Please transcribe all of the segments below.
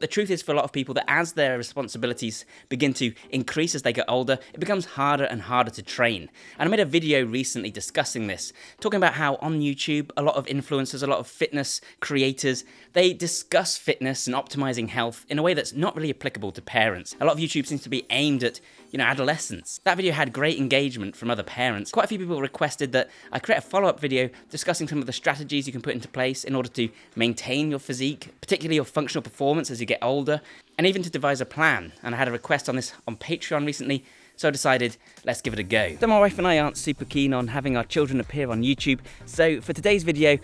The truth is for a lot of people that as their responsibilities begin to increase as they get older, it becomes harder and harder to train. And I made a video recently discussing this, talking about how on YouTube, a lot of influencers, a lot of fitness creators, they discuss fitness and optimizing health in a way that's not really applicable to parents. A lot of YouTube seems to be aimed at, adolescents. That video had great engagement from other parents. Quite a few people requested that I create a follow-up video discussing some of the strategies you can put into place in order to maintain your physique, particularly your functional performance as you get older, and even to devise a plan. And I had a request on this on Patreon recently, so I decided, let's give it a go. So my wife and I aren't super keen on having our children appear on YouTube, so for today's video,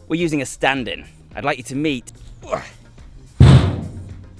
we're using a stand-in. I'd like you to meet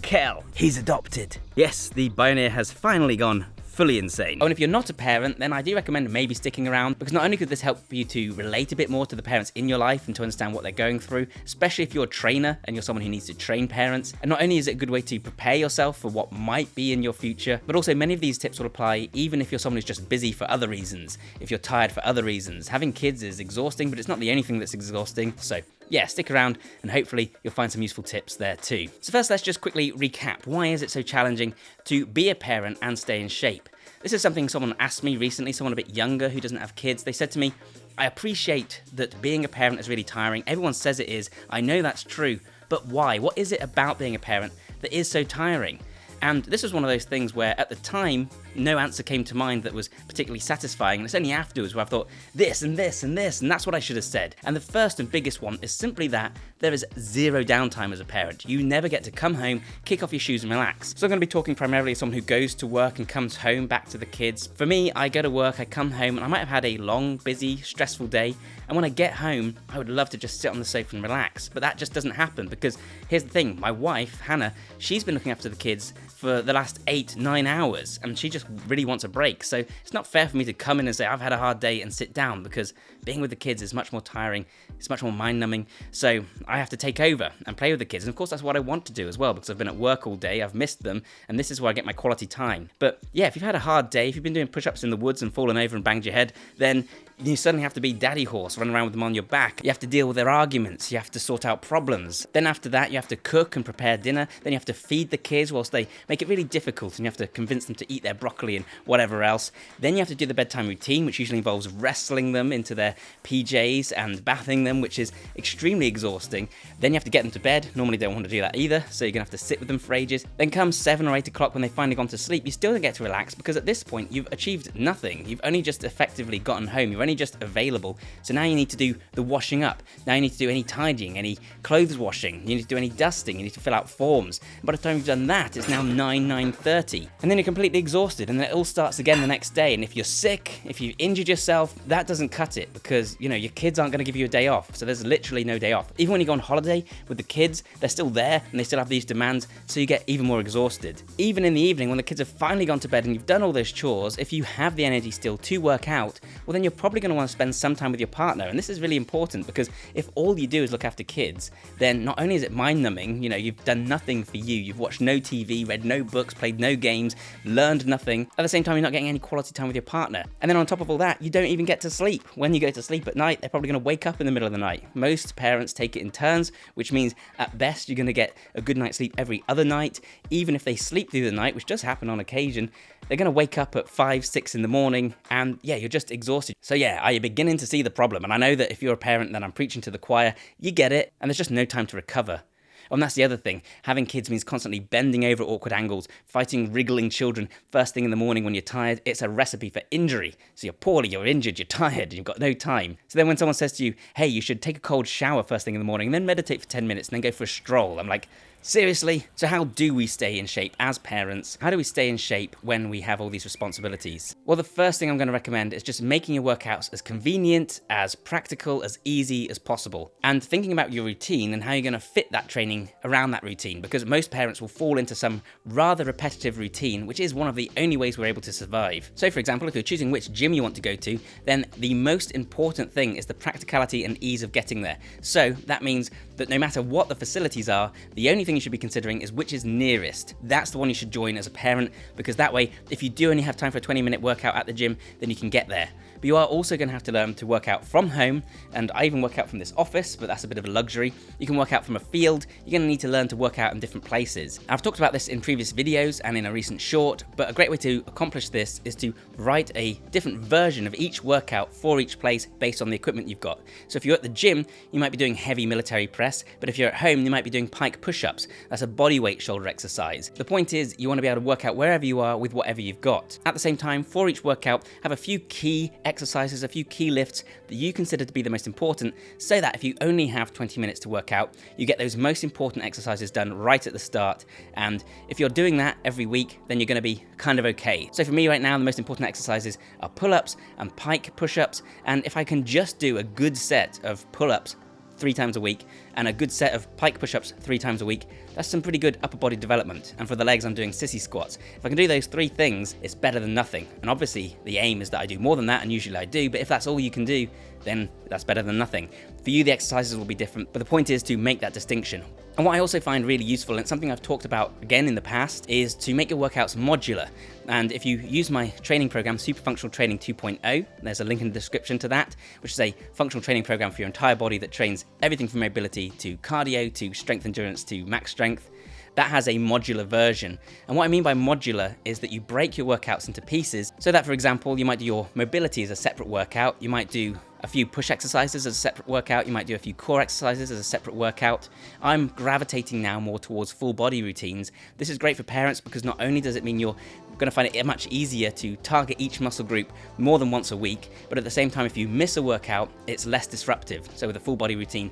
Kel. He's adopted. Yes, the Bioneer has finally gone fully insane. Oh, and if you're not a parent, then I do recommend maybe sticking around, because not only could this help you to relate a bit more to the parents in your life and to understand what they're going through, especially if you're a trainer and you're someone who needs to train parents, and not only is it a good way to prepare yourself for what might be in your future, but also many of these tips will apply even if you're someone who's just busy for other reasons, if you're tired for other reasons. Having kids is exhausting, but it's not the only thing that's exhausting, so yeah, stick around and hopefully you'll find some useful tips there too. So first, let's just quickly recap. Why is it so challenging to be a parent and stay in shape? This is something someone asked me recently, someone a bit younger who doesn't have kids. They said to me, I appreciate that being a parent is really tiring. Everyone says it is. I know that's true, but why? What is it about being a parent that is so tiring? And this was one of those things where at the time, no answer came to mind that was particularly satisfying. And it's only afterwards where I thought this and this and this, and that's what I should have said. And the first and biggest one is simply that there is zero downtime as a parent. You never get to come home, kick off your shoes and relax. So I'm going to be talking primarily as someone who goes to work and comes home back to the kids. For me, I go to work, I come home, and I might have had a long, busy, stressful day. And when I get home, I would love to just sit on the sofa and relax. But that just doesn't happen, because here's the thing, my wife, Hannah, she's been looking after the kids for the last 8-9 hours, and she just really wants a break. So it's not fair for me to come in and say I've had a hard day and sit down, because being with the kids is much more tiring, it's much more mind-numbing. So I have to take over and play with the kids, and of course that's what I want to do as well, because I've been at work all day, I've missed them, and this is where I get my quality time. But yeah, if you've had a hard day, if you've been doing push-ups in the woods and fallen over and banged your head, then you suddenly have to be daddy horse, running around with them on your back. You have to deal with their arguments, you have to sort out problems. Then after that, you have to cook and prepare dinner, then you have to feed the kids whilst they make it really difficult, and you have to convince them to eat their broccoli and whatever else. Then you have to do the bedtime routine, which usually involves wrestling them into their PJs and bathing them, which is extremely exhausting. Then you have to get them to bed. Normally they don't want to do that either, so you're gonna have to sit with them for ages. Then comes 7 or 8 o'clock when they've finally gone to sleep, you still don't get to relax, because at this point you've achieved nothing. You've only just effectively gotten home, you're only just available. So now you need to do the washing up. Now you need to do any tidying, any clothes washing, you need to do any dusting, you need to fill out forms. By the time you've done that, it's now 9:30. And then you're completely exhausted, and then it all starts again the next day. And if you're sick, if you've injured yourself, that doesn't cut it, because your kids aren't going to give you a day off. So there's literally no day off. Even when you go on holiday with the kids, they're still there and they still have these demands, so you get even more exhausted. Even in the evening when the kids have finally gone to bed and you've done all those chores, if you have the energy still to work out, well then you're probably going to want to spend some time with your partner. And this is really important, because if all you do is look after kids, then not only is it mind-numbing, you've done nothing for you, you've watched no TV, read no books, played no games, learned nothing. At the same time, you're not getting any quality time with your partner. And then on top of all that, you don't even get to sleep. When you go to sleep at night, they're probably going to wake up in the middle of the night. Most parents take it in turns, which means at best you're going to get a good night's sleep every other night. Even if they sleep through the night, which does happen on occasion, they're going to wake up at 5, 6 in the morning, and yeah, you're just exhausted. So yeah, are you beginning to see the problem? And I know that if you're a parent, then I'm preaching to the choir, you get it, and there's just no time to recover. And that's the other thing. Having kids means constantly bending over at awkward angles, fighting wriggling children first thing in the morning when you're tired. It's a recipe for injury. So you're poorly, you're injured, you're tired, you've got no time. So then when someone says to you, hey, you should take a cold shower first thing in the morning and then meditate for 10 minutes and then go for a stroll, I'm like, seriously? So how do we stay in shape as parents? How do we stay in shape when we have all these responsibilities? Well, the first thing I'm going to recommend is just making your workouts as convenient, as practical, as easy as possible. And thinking about your routine and how you're going to fit that training around that routine, because most parents will fall into some rather repetitive routine, which is one of the only ways we're able to survive. So for example, if you're choosing which gym you want to go to, then the most important thing is the practicality and ease of getting there. So that means that no matter what the facilities are, the only thing you should be considering is which is nearest. That's the one you should join as a parent, because that way, if you do only have time for a 20-minute workout at the gym, then you can get there. But you are also going to have to learn to work out from home, and I even work out from this office, but that's a bit of a luxury. You can work out from a field. You're going to need to learn to work out in different places. I've talked about this in previous videos and in a recent short, but a great way to accomplish this is to write a different version of each workout for each place based on the equipment you've got. So if you're at the gym, you might be doing heavy military press, but if you're at home, you might be doing pike push-ups. That's a bodyweight shoulder exercise. The point is, you want to be able to work out wherever you are with whatever you've got. At the same time, for each workout, have a few key exercises, a few key lifts that you consider to be the most important, so that if you only have 20 minutes to work out, you get those most important exercises done right at the start. And if you're doing that every week, then you're going to be kind of okay. So for me right now, the most important exercises are pull-ups and pike push-ups. And if I can just do a good set of pull-ups 3 times a week and a good set of pike push-ups 3 times a week, that's some pretty good upper body development. And for the legs, I'm doing sissy squats. If I can do those 3 things, it's better than nothing. And obviously the aim is that I do more than that, and usually I do, but if that's all you can do, then that's better than nothing. For you, the exercises will be different, but the point is to make that distinction. And what I also find really useful, and something I've talked about again in the past, is to make your workouts modular. And if you use my training program, Super Functional Training 2.0, there's a link in the description to that, which is a functional training program for your entire body that trains everything from mobility to cardio to strength endurance to max strength. That has a modular version. And what I mean by modular is that you break your workouts into pieces, so that, for example, you might do your mobility as a separate workout, you might do a few push exercises as a separate workout, you might do a few core exercises as a separate workout. I'm gravitating now more towards full body routines. This is great for parents because not only does it mean you're going to find it much easier to target each muscle group more than once a week, but at the same time, if you miss a workout, it's less disruptive. So with a full body routine,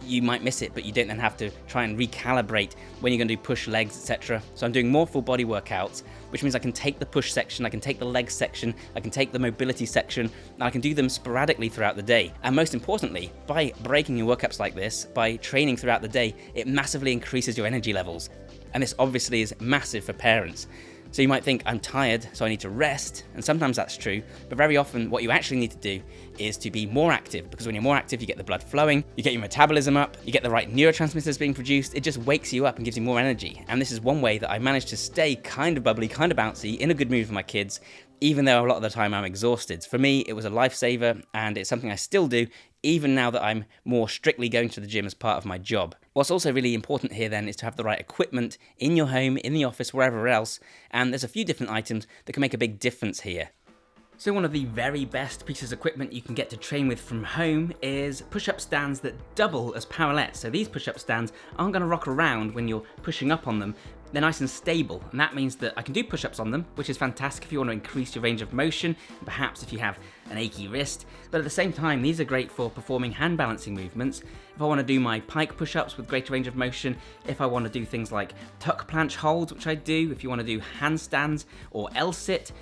you might miss it, but you don't then have to try and recalibrate when you're going to do push legs, etc. So I'm doing more full body workouts, which means I can take the push section, I can take the leg section, I can take the mobility section, and I can do them sporadically throughout the day. And most importantly, by breaking your workouts like this, by training throughout the day, it massively increases your energy levels. And this obviously is massive for parents. So you might think, I'm tired, so I need to rest, and sometimes that's true, but very often what you actually need to do is to be more active, because when you're more active, you get the blood flowing, you get your metabolism up, you get the right neurotransmitters being produced, it just wakes you up and gives you more energy. And this is one way that I managed to stay kind of bubbly, kind of bouncy, in a good mood for my kids, even though a lot of the time I'm exhausted. For me, it was a lifesaver, and it's something I still do, even now that I'm more strictly going to the gym as part of my job. What's also really important here then is to have the right equipment in your home, in the office, wherever else, and there's a few different items that can make a big difference here. So one of the very best pieces of equipment you can get to train with from home is push-up stands that double as powerlets. So these push-up stands aren't going to rock around when you're pushing up on them. They're nice and stable, and that means that I can do push-ups on them, which is fantastic if you want to increase your range of motion, and perhaps if you have an achy wrist. But at the same time, these are great for performing hand balancing movements. If I want to do my pike push-ups with greater range of motion, if I want to do things like tuck planche holds, which I do, if you want to do handstands or L-sit,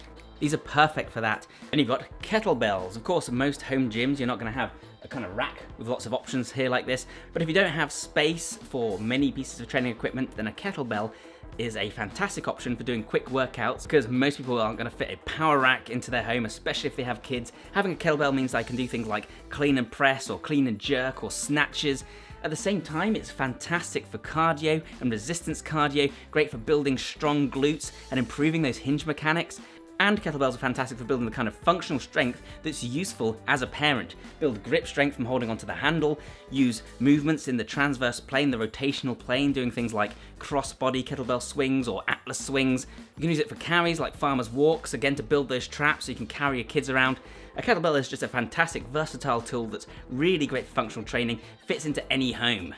these are perfect for that. And you've got kettlebells. Of course, most home gyms, you're not going to have a kind of rack with lots of options here like this. But if you don't have space for many pieces of training equipment, then a kettlebell is a fantastic option for doing quick workouts, because most people aren't going to fit a power rack into their home, especially if they have kids. Having a kettlebell means I can do things like clean and press or clean and jerk or snatches. At the same time, it's fantastic for cardio and resistance cardio, great for building strong glutes and improving those hinge mechanics. And kettlebells are fantastic for building the kind of functional strength that's useful as a parent. Build grip strength from holding onto the handle, use movements in the transverse plane, the rotational plane, doing things like cross-body kettlebell swings or atlas swings. You can use it for carries like farmer's walks, again to build those traps so you can carry your kids around. A kettlebell is just a fantastic versatile tool that's really great for functional training, fits into any home.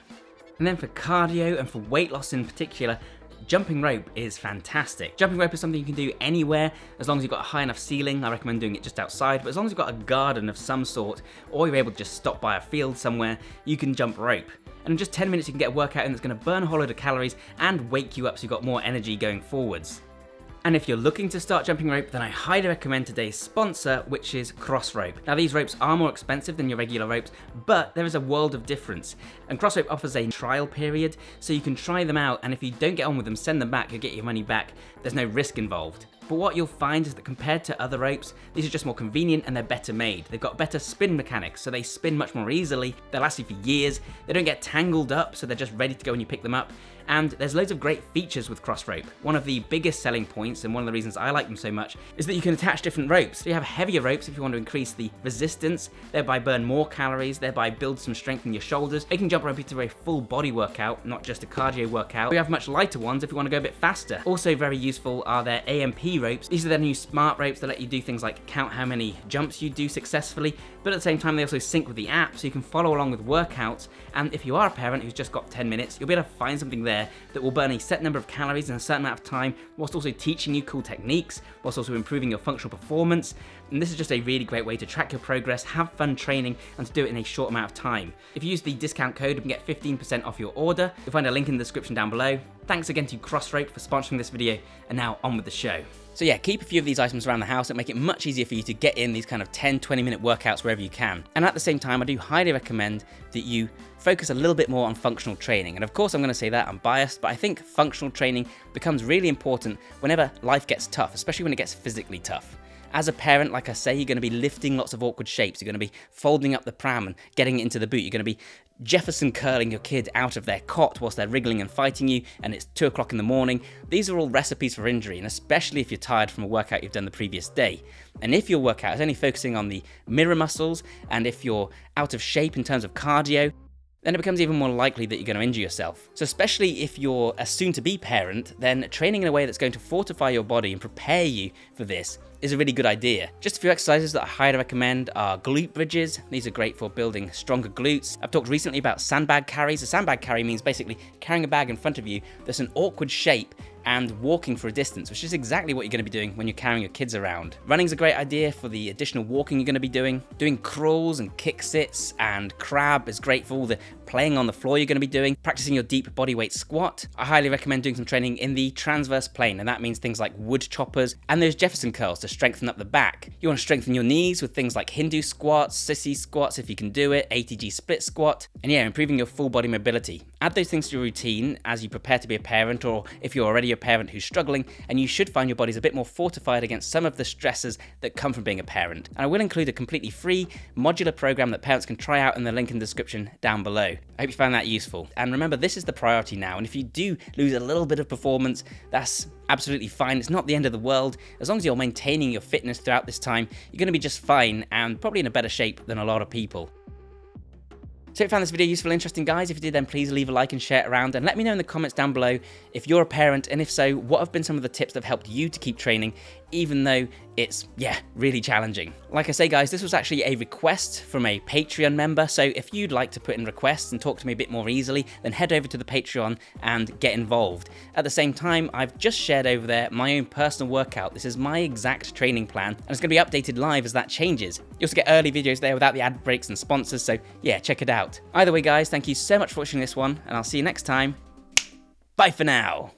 And then for cardio and for weight loss in particular, jumping rope is fantastic. Jumping rope is something you can do anywhere, as long as you've got a high enough ceiling. I recommend doing it just outside, but as long as you've got a garden of some sort, or you're able to just stop by a field somewhere, you can jump rope. And in just 10 minutes you can get a workout in that's going to burn a whole load of calories and wake you up so you've got more energy going forwards. And if you're looking to start jumping rope, then I highly recommend today's sponsor, which is Cross Rope. Now these ropes are more expensive than your regular ropes, but there is a world of difference. And Cross Rope offers a trial period, so you can try them out, and if you don't get on with them, send them back, you'll get your money back. There's no risk involved. But what you'll find is that compared to other ropes, these are just more convenient and they're better made. They've got better spin mechanics, so they spin much more easily. They last you for years. They don't get tangled up, so they're just ready to go when you pick them up. And there's loads of great features with cross rope. One of the biggest selling points, and one of the reasons I like them so much, is that you can attach different ropes. So you have heavier ropes if you want to increase the resistance, thereby burn more calories, thereby build some strength in your shoulders, making jump rope into a full body workout, not just a cardio workout. We have much lighter ones if you want to go a bit faster. Also very useful are their AMP ropes. These are their new smart ropes that let you do things like count how many jumps you do successfully, but at the same time they also sync with the app so you can follow along with workouts. And if you are a parent who's just got 10 minutes, you'll be able to find something there that will burn a set number of calories in a certain amount of time, whilst also teaching you cool techniques, whilst also improving your functional performance. And this is just a really great way to track your progress, have fun training, and to do it in a short amount of time. If you use the discount code, you can get 15% off your order. You'll find a link in the description down below. Thanks again to Crossrope for sponsoring this video, and now on with the show. So yeah, keep a few of these items around the house and make it much easier for you to get in these kind of 10-20 minute workouts wherever you can. And at the same time, I do highly recommend that you focus a little bit more on functional training. And of course I'm going to say that, I'm biased, but I think functional training becomes really important whenever life gets tough, especially when it gets physically tough. As a parent, like I say, you're going to be lifting lots of awkward shapes. You're going to be folding up the pram and getting it into the boot. You're going to be Jefferson curling your kid out of their cot whilst they're wriggling and fighting you, and it's 2 o'clock in the morning. These are all recipes for injury, and especially if you're tired from a workout you've done the previous day. And if your workout is only focusing on the mirror muscles, and if you're out of shape in terms of cardio, then it becomes even more likely that you're going to injure yourself. So especially if you're a soon-to-be parent, then training in a way that's going to fortify your body and prepare you for this is a really good idea. Just a few exercises that I highly recommend are glute bridges. These are great for building stronger glutes. I've talked recently about sandbag carries. A sandbag carry means basically carrying a bag in front of you that's an awkward shape and walking for a distance, which is exactly what you're going to be doing when you're carrying your kids around. Running's a great idea for the additional walking you're going to be doing. Doing crawls and kick sits and crab is great for all the playing on the floor you're going to be doing. Practicing your deep bodyweight squat. I highly recommend doing some training in the transverse plane, and that means things like wood choppers and those Jefferson curls to strengthen up the back. You want to strengthen your knees with things like Hindu squats, sissy squats if you can do it, ATG split squat, and yeah, improving your full body mobility. Add those things to your routine as you prepare to be a parent, or if you're already a parent who's struggling, and you should find your body's a bit more fortified against some of the stresses that come from being a parent. And I will include a completely free modular program that parents can try out in the link in the description down below. I hope you found that useful. And remember, this is the priority now, and if you do lose a little bit of performance, that's absolutely fine. It's not the end of the world. As long as you're maintaining your fitness throughout this time, you're going to be just fine and probably in a better shape than a lot of people. So if you found this video useful and interesting, guys, if you did, then please leave a like and share it around, and let me know in the comments down below if you're a parent, and if so, what have been some of the tips that have helped you to keep training, even though it's, yeah, really challenging. Like I say, guys, this was actually a request from a Patreon member, so if you'd like to put in requests and talk to me a bit more easily, then head over to the Patreon and get involved. At the same time, I've just shared over there my own personal workout. This is my exact training plan, and it's going to be updated live as that changes. You also get early videos there without the ad breaks and sponsors, so yeah, check it out. Either way, guys, thank you so much for watching this one, and I'll see you next time. Bye for now.